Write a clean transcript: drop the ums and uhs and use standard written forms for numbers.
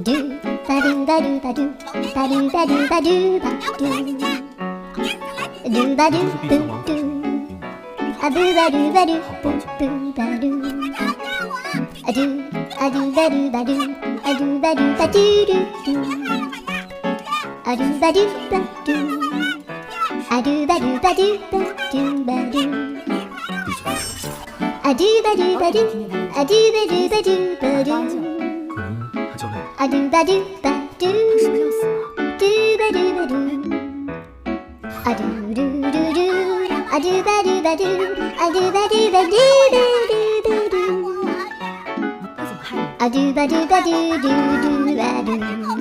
두 바루바루바루 바루바루바루바루 두바루뚜뚜 아부바루바루 뿜뿜바루 아두바루바루 아두바루바두루루 아루바루바두 아루바루바두바두바루 아두바루바루 아두바루바두바루 아두바두바두 두바루바루 아두루루루 아두바루바두 아두바루바두바루바루 아두바두바두루루루